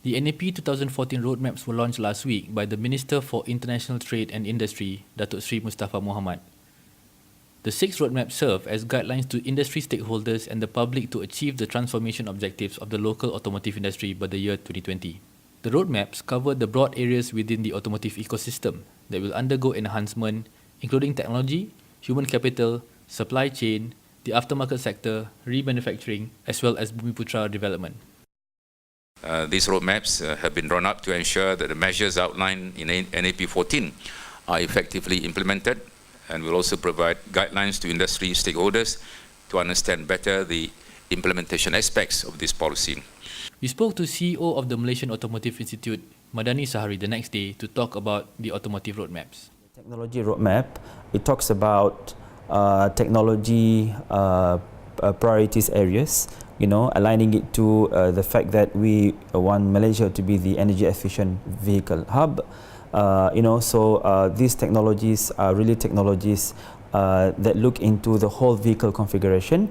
The NAP 2014 roadmaps were launched last week by the Minister for International Trade and Industry, Datuk Sri Mustafa Mohamad. The 6 roadmaps serve as guidelines to industry stakeholders and the public to achieve the transformation objectives of the local automotive industry by the year 2020. The roadmaps cover the broad areas within the automotive ecosystem that will undergo enhancement, including technology, human capital, supply chain, the aftermarket sector, remanufacturing, as well as Bumiputra development. These roadmaps have been drawn up to ensure that the measures outlined in NAP 14 are effectively implemented, and will also provide guidelines to industry stakeholders to understand better the implementation aspects of this policy. We spoke to CEO of the Malaysian Automotive Institute, Madani Sahari, the next day to talk about the automotive roadmaps. The technology roadmap, it talks about technology priorities areas, aligning it to the fact that we want Malaysia to be the energy efficient vehicle hub. These technologies are really technologies that look into the whole vehicle configuration,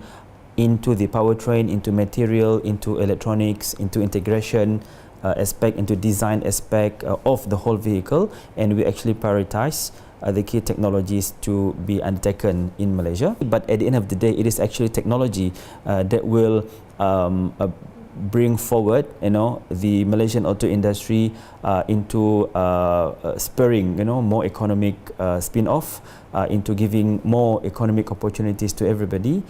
into the powertrain, into material, into electronics, into integration aspect, into design aspect of the whole vehicle, and we actually prioritize the key technologies to be undertaken in Malaysia. But at the end of the day, it is actually technology that will bring forward, the Malaysian auto industry into spurring, more economic spin-off, into giving more economic opportunities to everybody,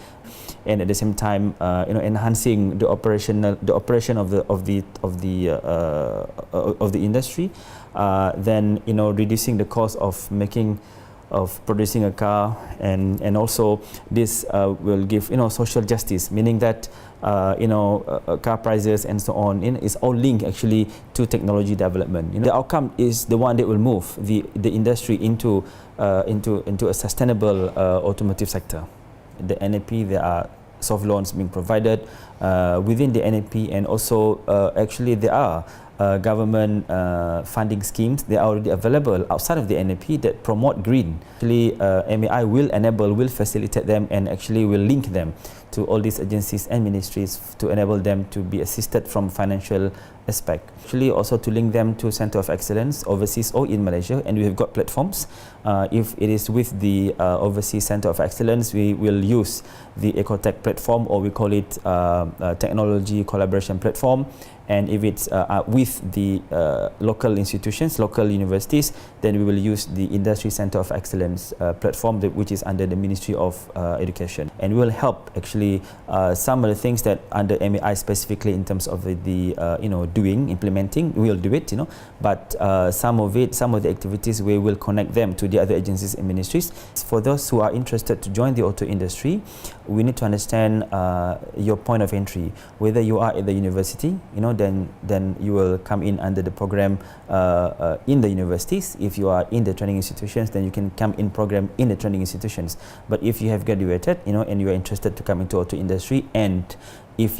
and at the same time, enhancing the operation of the industry. Then reducing the cost of producing a car, and also this will give social justice, meaning that car prices and so on is all linked actually to technology development. The outcome is the one that will move the industry into a sustainable automotive sector. The NAP, there are soft loans being provided within the NAP, and also actually there are government funding schemes. They are already available outside of the NAP that promote green. Actually, MAI will facilitate them, and actually will link them to all these agencies and ministries to enable them to be assisted from financial aspect. Actually, also to link them to Center of Excellence overseas or in Malaysia, and we have got platforms. If it is with the Overseas Center of Excellence, we will use the Ecotech platform, or we call it Technology Collaboration Platform. And if it's with the local institutions, local universities, then we will use the Industry Center of Excellence platform, which is under the Ministry of Education. And we will help actually some of the things that under MAI specifically in terms of the implementing, we will do it, but some of the activities, we will connect them to the other agencies and ministries. For those who are interested to join the auto industry, we need to understand your point of entry. Whether you are at the university, then you will come in under the program in the universities. If you are in the training institutions, then you can come in program in the training institutions. But if you have graduated, and you are interested to come into auto industry, and if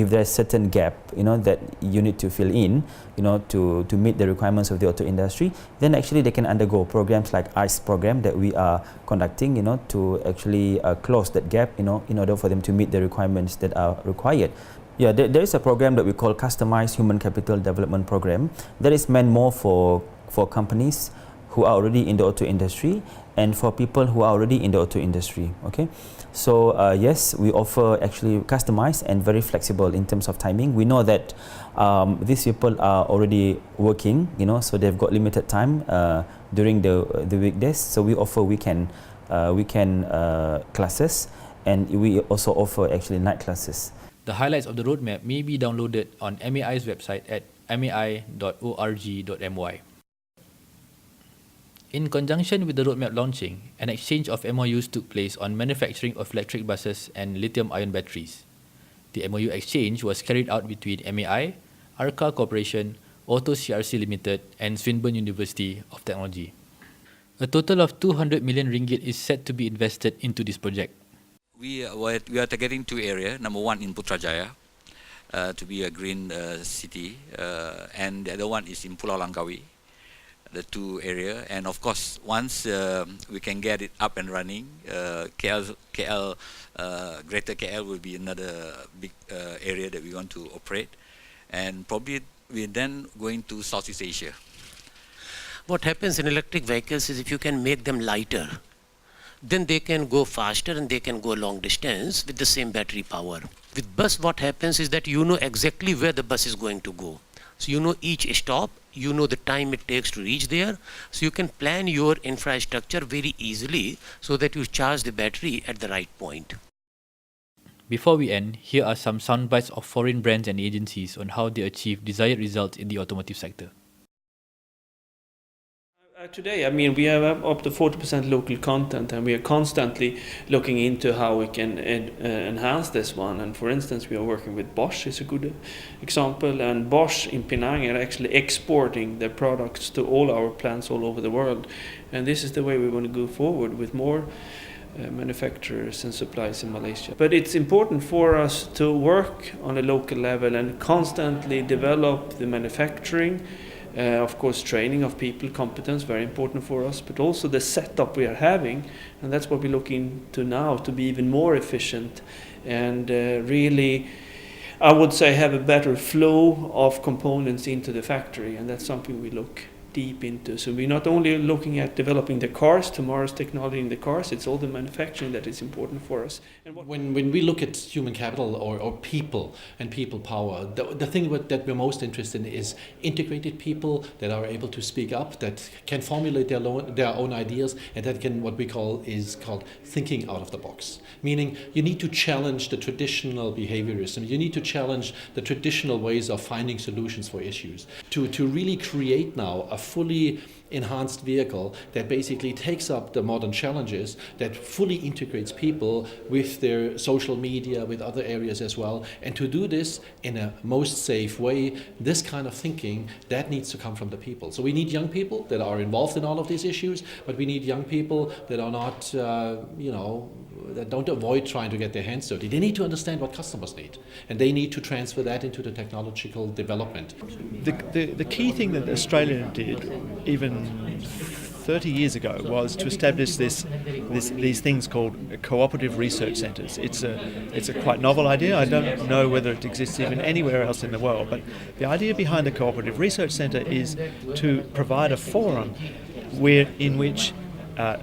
there's certain gap, that you need to fill in, to meet the requirements of the auto industry, then actually they can undergo programs like ICE program that we are conducting, to actually close that gap, in order for them to meet the requirements that are required. Yeah, there is a program that we call Customized Human Capital Development Program that is meant more for companies who are already in the auto industry, and for people who are already in the auto industry. Okay, so yes, we offer actually customized and very flexible in terms of timing. We know that these people are already working, so they've got limited time during the weekdays. So we offer weekend classes, and we also offer actually night classes. The highlights of the roadmap may be downloaded on MAI's website at mai.org.my. In conjunction with the roadmap launching, an exchange of MOUs took place on manufacturing of electric buses and lithium-ion batteries. The MOU exchange was carried out between MAI, Arca Corporation, Auto CRC Limited, and Swinburne University of Technology. A total of 200 million ringgit is set to be invested into this project. We are targeting 2 areas. Number one in Putrajaya, to be a green city, and the other one is in Pulau Langkawi, the 2 area. And of course, once we can get it up and running, Greater KL will be another big area that we want to operate. And probably we're then going to Southeast Asia. What happens in electric vehicles is if you can make them lighter, then they can go faster and they can go long distance with the same battery power. With bus, what happens is that you know exactly where the bus is going to go. So you know each stop, you know the time it takes to reach there, so you can plan your infrastructure very easily so that you charge the battery at the right point. Before we end, here are some sound bites of foreign brands and agencies on how they achieve desired results in the automotive sector. Today, I mean, we have up to 40% local content, and we are constantly looking into how we can enhance this one. And for instance, we are working with Bosch, is a good example, and Bosch in Penang are actually exporting their products to all our plants all over the world. And this is the way we want to go forward with more manufacturers and suppliers in Malaysia. But it's important for us to work on a local level and constantly develop the manufacturing. Of course, training of people, competence, very important for us, but also the setup we are having, and that's what we're looking to now, to be even more efficient and really, I would say, have a better flow of components into the factory, and that's something we look deep into. So we're not only looking at developing the cars, tomorrow's technology in the cars, it's all the manufacturing that is important for us. And when we look at human capital or people and people power, the thing that we're most interested in is integrated people that are able to speak up, that can formulate their own ideas, and that can, what we call thinking out of the box. Meaning you need to challenge the traditional behaviorism, you need to challenge the traditional ways of finding solutions for issues. To really create now a fully enhanced vehicle that basically takes up the modern challenges, that fully integrates people with their social media, with other areas as well. And to do this in a most safe way, this kind of thinking, that needs to come from the people. So we need young people that are involved in all of these issues, but we need young people that are not, that don't avoid trying to get their hands dirty. They need to understand what customers need, and they need to transfer that into the technological development. The key thing that Australia did, even 30 years ago, was to establish these things called cooperative research centres. It's a quite novel idea. I don't know whether it exists even anywhere else in the world, but the idea behind the cooperative research centre is to provide a forum in which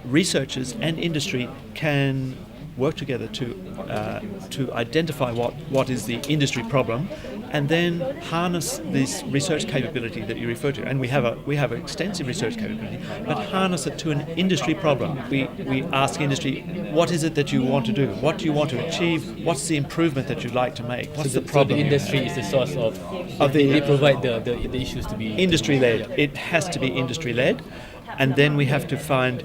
researchers and industry can work together to identify what is the industry problem, and then harness this research capability that you refer to. And we have extensive research capability, but harness it to an industry problem. We ask industry, what is it that you want to do? What do you want to achieve? What's the improvement that you'd like to make? What's the problem? So the industry is the source of they provide the issues to be industry-led. It has to be industry-led, and then we have to find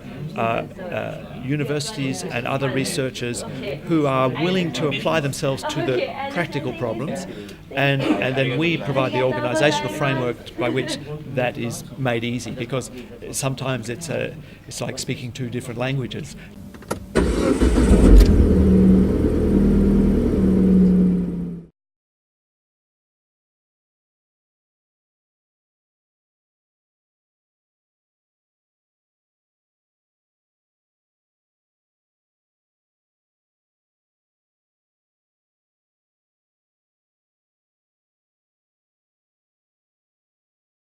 universities and other researchers who are willing to apply themselves to the practical problems, and then we provide the organisational framework by which that is made easy, because sometimes it's like speaking two different languages.